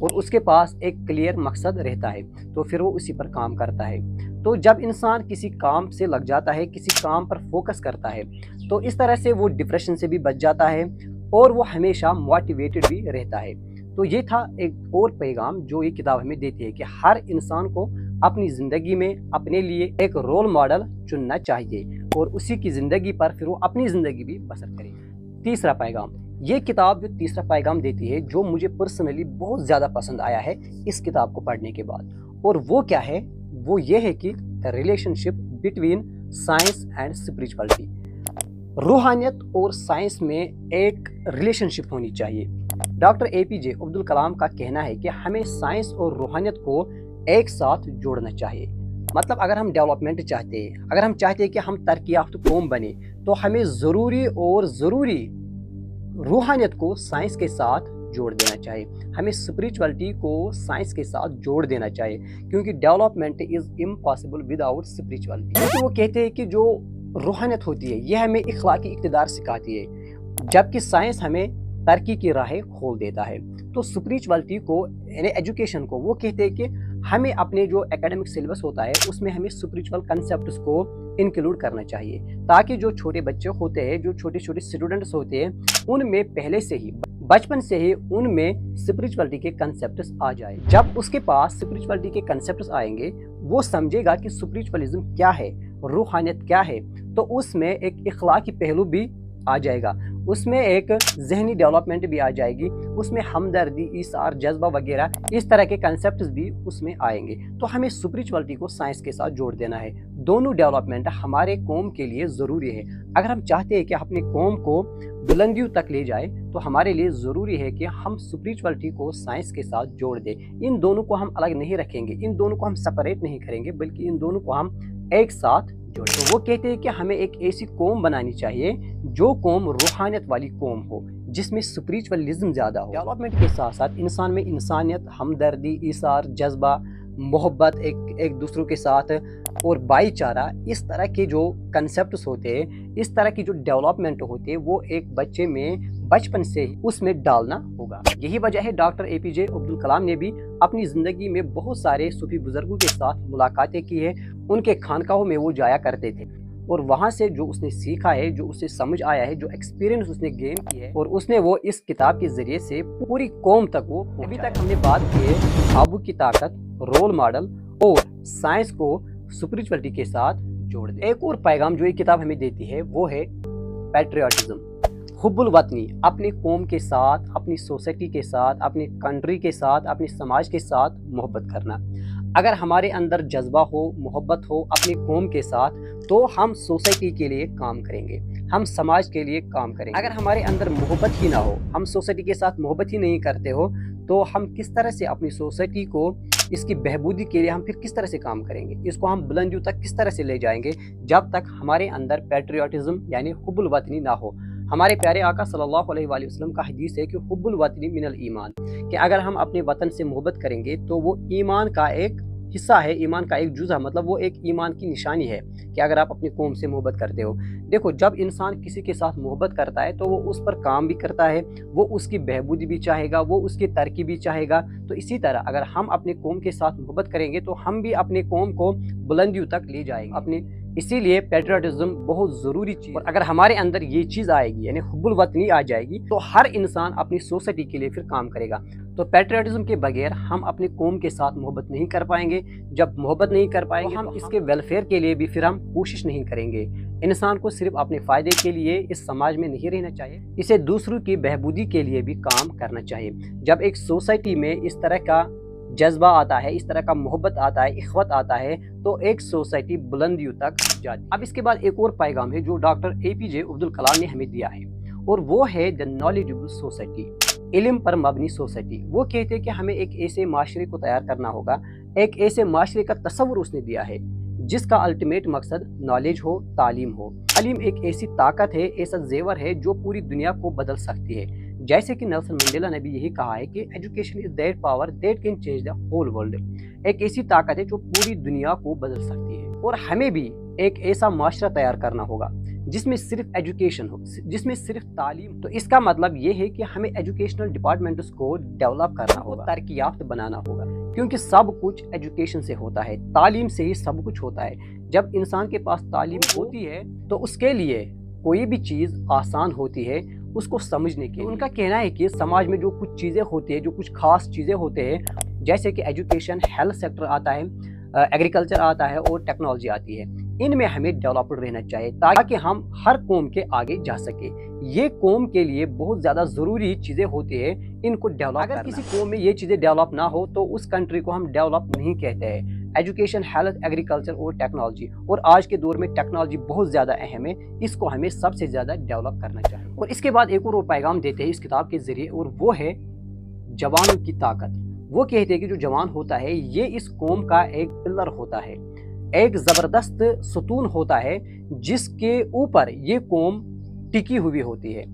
اور اس کے پاس ایک کلیئر مقصد رہتا ہے تو پھر وہ اسی پر کام کرتا ہے۔ تو جب انسان کسی کام سے لگ جاتا ہے، کسی کام پر فوکس کرتا ہے، تو اس طرح سے وہ ڈپریشن سے بھی بچ جاتا ہے اور وہ ہمیشہ موٹیویٹڈ بھی رہتا ہے۔ تو یہ تھا ایک اور پیغام جو یہ کتاب ہمیں دیتی ہے کہ ہر انسان کو اپنی زندگی میں اپنے لیے ایک رول ماڈل چننا چاہیے اور اسی کی زندگی پر پھر وہ اپنی زندگی بھی بسر کرے۔ تیسرا پیغام، یہ کتاب جو تیسرا پیغام دیتی ہے جو مجھے پرسنلی بہت زیادہ پسند آیا ہے اس کتاب کو پڑھنے کے بعد، اور وہ کیا ہے؟ وہ یہ ہے کہ relation ship between science and spirituality. روحانیت اور سائنس میں ایک ریلیشن شپ ہونی چاہیے۔ ڈاکٹر اے پی جے عبدالکلام کا کہنا ہے کہ ہمیں سائنس اور روحانیت کو ایک ساتھ جوڑنا چاہیے۔ مطلب اگر ہم ڈیولپمنٹ چاہتے ہیں، اگر ہم چاہتے ہیں کہ ہم ترقی یافتہ قوم بنے، تو ہمیں ضروری روحانیت کو سائنس کے ساتھ جوڑ دینا چاہیے، ہمیں اسپرچولیٹی کو سائنس کے ساتھ جوڑ دینا چاہیے، کیونکہ development is impossible with out spirituality. وہ کہتے ہیں کہ جو روحانیت ہوتی ہے یہ ہمیں اخلاقی اقتدار سکھاتی ہے، جبکہ سائنس ہمیں ترقی کی راہیں کھول دیتا ہے۔ تو اسپرچولیٹی کو یعنی ایجوکیشن کو وہ کہتے ہیں کہ ہمیں اپنے جو اکیڈمک سلیبس ہوتا ہے اس میں ہمیں اسپرچول کنسیپٹس کو انکلوڈ کرنا چاہیے، تاکہ جو چھوٹے بچے ہوتے ہیں، جو چھوٹے اسٹوڈنٹس ہوتے ہیں، ان میں پہلے سے ہی بچپن سے ہی ان میں اسپرچولیٹی کے کنسیپٹس آ جائے۔ جب اس کے پاس اسپرچولیٹی کے کنسیپٹس آئیں گے، وہ سمجھے گا کہ اسپرچولیزم کیا ہے، روحانیت کیا ہے، تو اس میں ایک اخلاقی پہلو بھی آ جائے گا، اس میں ایک ذہنی ڈیولپمنٹ بھی آ جائے گی، اس میں ہمدردی، ایثار، جذبہ وغیرہ اس طرح کے کنسیپٹس بھی اس میں آئیں گے۔ تو ہمیں اسپرچولیٹی کو سائنس کے ساتھ جوڑ دینا ہے۔ دونوں ڈیولپمنٹ ہمارے قوم کے لیے ضروری ہے۔ اگر ہم چاہتے ہیں کہ اپنی قوم کو بلندیوں تک لے جائے تو ہمارے لیے ضروری ہے کہ ہم اسپرچولیٹی کو سائنس کے ساتھ جوڑ دیں۔ ان دونوں کو ہم الگ نہیں رکھیں گے، ان دونوں کو ہم سپریٹ نہیں کریں گے، بلکہ ان دونوں کو ہم ایک ساتھ جوڑیں۔ تو وہ کہتے ہیں کہ ہمیں ایک ایسی قوم بنانی چاہیے جو قوم روحانیت والی قوم ہو، جس میں اسپرچولیزم زیادہ ہو۔ ڈیولپمنٹ کے ساتھ ساتھ انسان میں انسانیت، ہمدردی، ایثار، جذبہ، محبت، ایک دوسروں کے ساتھ اور بھائی چارہ، اس طرح کے جو کنسیپٹس ہوتے ہیں، اس طرح کی جو ڈیولپمنٹ ہوتے ہیں، وہ ایک بچے میں بچپن سے ہی اس میں ڈالنا ہوگا۔ یہی وجہ ہے ڈاکٹر اے پی جے عبدالکلام نے بھی اپنی زندگی میں بہت سارے صوفی بزرگوں کے ساتھ ملاقاتیں کی ہیں، ان کے خانقاہوں میں وہ جایا کرتے تھے، اور وہاں سے جو اس نے سیکھا ہے، جو اسے سمجھ آیا ہے، جو ایکسپیرینس اس نے گین کی ہے، اور اس نے وہ اس کتاب کے ذریعے سے پوری قوم تک وہ ابھی تک ہم نے بات کی ہے قابو کی طاقت، رول ماڈل اور سائنس کو اسپرچولیٹی کے ساتھ جوڑ دے۔ ایک اور پیغام جو یہ کتاب ہمیں دیتی ہے وہ ہے پیٹریاٹزم، حب الوطنی، اپنی قوم کے ساتھ، اپنی سوسائٹی کے ساتھ، اپنی کنٹری کے ساتھ، اپنی سماج کے ساتھ محبت کرنا۔ اگر ہمارے اندر جذبہ ہو، محبت ہو اپنی قوم کے ساتھ، تو ہم سوسائٹی کے لیے کام کریں گے، ہم سماج کے لیے کام کریں گے۔ اگر ہمارے اندر محبت ہی نہ ہو، ہم سوسائٹی کے ساتھ محبت ہی نہیں کرتے ہو، تو ہم کس طرح سے اپنی سوسائٹی کو، اس کی بہبودی کے لیے ہم پھر کس طرح سے کام کریں گے، اس کو ہم بلندیوں تک کس طرح سے لے جائیں گے، جب تک ہمارے اندر پیٹریاٹزم یعنی حب الوطنی نہ ہو۔ ہمارے پیارے آقا صلی اللہ علیہ وآلہ وسلم کا حدیث ہے کہ حب الوطنی من الایمان، کہ اگر ہم اپنے وطن سے محبت کریں گے تو وہ ایمان کا ایک حصہ ہے، ایمان کا ایک جزء، مطلب وہ ایک ایمان کی نشانی ہے کہ اگر آپ اپنی قوم سے محبت کرتے ہو۔ دیکھو، جب انسان کسی کے ساتھ محبت کرتا ہے تو وہ اس پر کام بھی کرتا ہے، وہ اس کی بہبودی بھی چاہے گا، وہ اس کی ترقی بھی چاہے گا۔ تو اسی طرح اگر ہم اپنی قوم کے ساتھ محبت کریں گے تو ہم بھی اپنی قوم کو بلندیوں تک لے جائیں گے۔ اسی لیے پیٹریاٹزم بہت ضروری چیز، اور اگر ہمارے اندر یہ چیز آئے گی یعنی حب الوطنی آ جائے گی تو ہر انسان اپنی سوسائٹی کے لیے پھر کام کرے گا۔ تو پیٹریاٹزم کے بغیر ہم اپنی قوم کے ساتھ محبت نہیں کر پائیں گے، جب محبت نہیں کر پائیں گے تو ہم اس کے ویلفیئر کے لیے بھی پھر ہم کوشش نہیں کریں گے۔ انسان کو صرف اپنے فائدے کے لیے اس سماج میں نہیں رہنا چاہیے، اسے دوسروں کی بہبودی کے لیے بھی کام کرنا چاہیے۔ جب ایک سوسائٹی میں اس طرح کا جذبہ آتا ہے، اس طرح کا محبت آتا ہے، اخوت آتا ہے، تو ایک سوسائٹی بلندیوں تک جاتی ہے۔ اب اس کے بعد ایک اور پیغام ہے جو ڈاکٹر اے پی جے عبدالکلام نے ہمیں دیا ہے، اور وہ ہے دی نالجبل سوسائٹی، علم پر مبنی سوسائٹی۔ وہ کہتے ہیں کہ ہمیں ایک ایسے معاشرے کو تیار کرنا ہوگا، ایک ایسے معاشرے کا تصور اس نے دیا ہے جس کا الٹیمیٹ مقصد نالج ہو، تعلیم ہو۔ تعلیم ایک ایسی طاقت ہے، ایسا زیور ہے جو پوری دنیا کو بدل سکتی ہے۔ جیسے کہ نیلسن منڈیلا نے بھی یہی کہا ہے کہ education is that power that can change the whole world, ایک ایسی طاقت ہے جو پوری دنیا کو بدل سکتی ہے۔ اور ہمیں بھی ایک ایسا معاشرہ تیار کرنا ہوگا جس میں صرف ایجوکیشن ہو، جس میں صرف تعلیم. تو اس کا مطلب یہ ہے کہ ہمیں ایجوکیشنل ڈپارٹمنٹس کو ڈیولپ کرنا ہوگا، ترقی یافتہ بنانا ہوگا، کیونکہ سب کچھ ایجوکیشن سے ہوتا ہے، تعلیم سے ہی سب کچھ ہوتا ہے. جب انسان کے پاس تعلیم ہوتی ہے تو اس کے لیے کوئی بھی چیز آسان ہوتی ہے اس کو سمجھنے کے. ان کا کہنا ہے کہ سماج میں جو کچھ چیزیں ہوتی ہیں، جو کچھ خاص چیزیں ہوتے ہیں، جیسے کہ ایجوکیشن، ہیلتھ سیکٹر آتا ہے، ایگریکلچر آتا ہے اور ٹیکنالوجی آتی ہے، ان میں ہمیں ڈیولپڈ رہنا چاہیے تاکہ ہم ہر قوم کے آگے جا سکیں. یہ قوم کے لیے بہت زیادہ ضروری چیزیں ہوتی ہیں، ان کو ڈیولپ کرنا. اگر کسی قوم میں یہ چیزیں ڈیولپ نہ ہو تو اس کنٹری کو ہم ڈیولپ نہیں کہتے ہیں. ایجوکیشن، ہیلتھ، ایگریکلچر اور ٹیکنالوجی، اور آج کے دور میں ٹیکنالوجی بہت زیادہ اہم ہے، اس کو ہمیں سب سے زیادہ ڈیولپ کرنا چاہیے. اور اس کے بعد ایک اور وہ پیغام دیتے ہیں اس کتاب کے ذریعے، اور وہ ہے جوانوں کی طاقت. وہ کہتے ہیں کہ جو جوان ہوتا ہے یہ اس قوم کا ایک پلر ہوتا ہے، ایک زبردست ستون ہوتا ہے جس کے اوپر یہ قوم ٹکی ہوئی ہوتی ہے،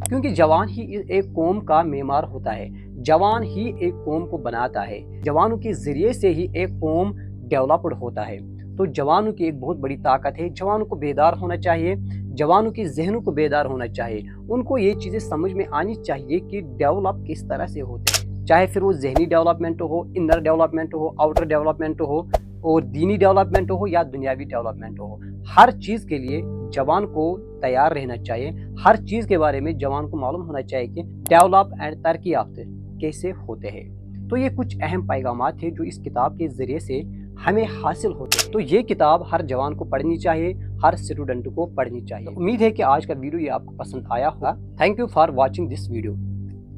کیونکہ جوان ہی ایک قوم کا معمار ہوتا ہے، جوان ہی ایک قوم کو بناتا ہے، جوانوں کے ذریعے سے ہی ایک قوم ڈیولپڈ ہوتا ہے. تو جوانوں کی ایک بہت بڑی طاقت ہے. جوانوں کو بیدار ہونا چاہیے، جوانوں کے ذہنوں کو بیدار ہونا چاہیے. ان کو یہ چیزیں سمجھ میں آنی چاہیے کہ ڈیولپ کس طرح سے ہوتے ہیں، چاہے پھر وہ ذہنی ڈیولپمنٹ ہو، انر ڈیولپمنٹ ہو، آؤٹر ڈیولپمنٹ ہو، اور دینی ڈیولپمنٹ ہو یا دنیاوی ڈیولپمنٹ ہو. ہر چیز کے لیے جوان کو تیار رہنا چاہیے. ہر چیز کے بارے میں جوان کو معلوم ہونا چاہیے کہ ڈیولپ اینڈ ترقی یافتہ کیسے ہوتے ہیں. تو یہ کچھ اہم پیغامات ہیں جو اس کتاب کے ذریعے سے ہمیں حاصل ہوتے ہیں. تو یہ کتاب ہر جوان کو پڑھنی چاہیے، ہر اسٹوڈنٹ کو پڑھنی چاہیے. امید ہے کہ آج کا ویڈیو یہ آپ کو پسند آیا ہوگا. Thank you for watching this video.